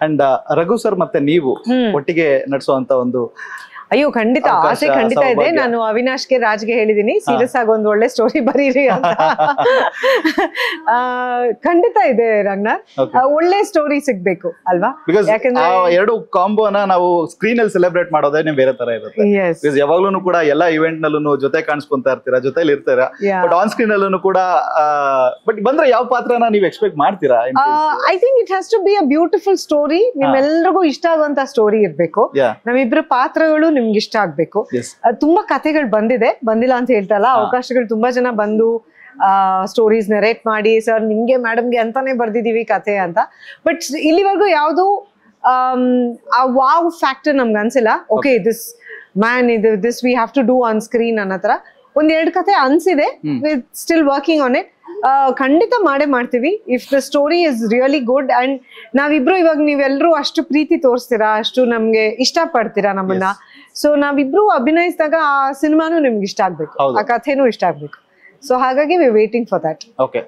And Raghu sir ಮತ್ತೆ ನೀವು ಒಟ್ಟಿಗೆ ನಡೆಸುವಂತ ಒಂದು ಅಯ್ಯೋ ಖಂಡಿತ ಆಸೆ ಖಂಡಿತ ಇದೆ. ನಾನು ಅವಿನಾಶ್ಗೆ ರಾಜ್ಗೆ ಹೇಳಿದೀನಿ ಸೀರಿಯಸ್ ಆಗಿ ಒಂದು ಒಳ್ಳೆ ಸ್ಟೋರಿ ಬರೀರಿ ಅಂತ. ಖಂಡಿತ ಇದೆ ರಂಗನಾಥ್, ಒಳ್ಳೆ ಸ್ಟೋರಿ ಸಿಗ್ಬೇಕು ಅಲ್ವಾ? ಯಾಕಂದ್ರೆ ಎರಡು ಕಾಂಬೋನ ನಾವು ಸ್ಕ್ರೀನ್ ಅಲ್ಲಿ ಸೆಲೆಬ್ರೇಟ್ ಮಾಡೋದೇ ಬೇರೆ ತರ ಇರುತ್ತೆ. ಯಾವಾಗ್ಲೂ ಕೂಡ ಎಲ್ಲಾ ಇವೆಂಟ್ ನಲ್ಲೂ ಜೊತೆ ಕಾಣಿಸ್ಕೊಂತಾ ಇರ್ತೀರಾ, ಜೊತೆಲಿ ಇರ್ತೀರಾ, ಬಟ್ ಆನ್ ಸ್ಕ್ರೀನ್ ಅಲ್ಲೂ ಕೂಡ ಬಟ್ ಬಂದ್ರೆ ಯಾವ ಪಾತ್ರನ ನೀವು ಎಕ್ಸ್ಪೆಕ್ಟ್ ಮಾಡ್ತೀರಾ? I think it has to be a beautiful story. ನಿಮ್ಮೆಲ್ರಿಗೂ ಇಷ್ಟ ಆಗುವಂತ ಸ್ಟೋರಿ ಇರ್ಬೇಕು. ನಮ್ಮಿಬ್ರು ಪಾತ್ರಗಳು ನಿಮ್ಗೆ ಇಷ್ಟ ಆಗ್ಬೇಕು. ತುಂಬಾ ಕಥೆಗಳು ಬಂದಿಲ್ಲ ಅಂತ ಹೇಳ್ತಲ್ಲ, ಅವಕಾಶಗಳು ತುಂಬಾ ಜನ ಬಂದು ಸ್ಟೋರೀಸ್ ನರೇಟ್ ಮಾಡಿ ಸರ್ ನಿಮ್ಗೆ ಮೇಡಮ್ಗೆ ಅಂತಾನೆ ಬರ್ದಿದೀವಿ ಕಥೆ ಅಂತ. ಬಟ್ ಇಲ್ಲಿವರೆಗೂ ಯಾವ್ದು ಆ ವಾವ್ ಫ್ಯಾಕ್ಟರ್ ನಮ್ಗೆ ಅನ್ಸಿಲ್ಲ. Okay this man this we have to do on screen ಅನ್ನೋ ತರ ಒಂದೆರಡು ಕಥೆ ಅನ್ಸಿದೆ. With still working on it. ಖಂಡಿತ ಮಾಡ್ತೀವಿ if the story is really good. And ನಾವಿಬ್ರು ಇವಾಗ ನೀವೆಲ್ಲರೂ ಅಷ್ಟು ಪ್ರೀತಿ ತೋರಿಸ್ತೀರಾ, ಅಷ್ಟು ನಮ್ಗೆ ಇಷ್ಟ ಪಡ್ತೀರಾ ನಮ್ಮನ್ನ. ಸೊ ನಾವಿಬ್ರು ಅಭಿನಯಿಸಿದಾಗ ಆ ಸಿನಿಮಾನು ನಿಮ್ಗೆ ಇಷ್ಟ ಆಗ್ಬೇಕು, ಆ ಕಥೆನೂ ಇಷ್ಟ ಆಗ್ಬೇಕು. ಸೊ ಹಾಗಾಗಿ V waiting for that. Okay.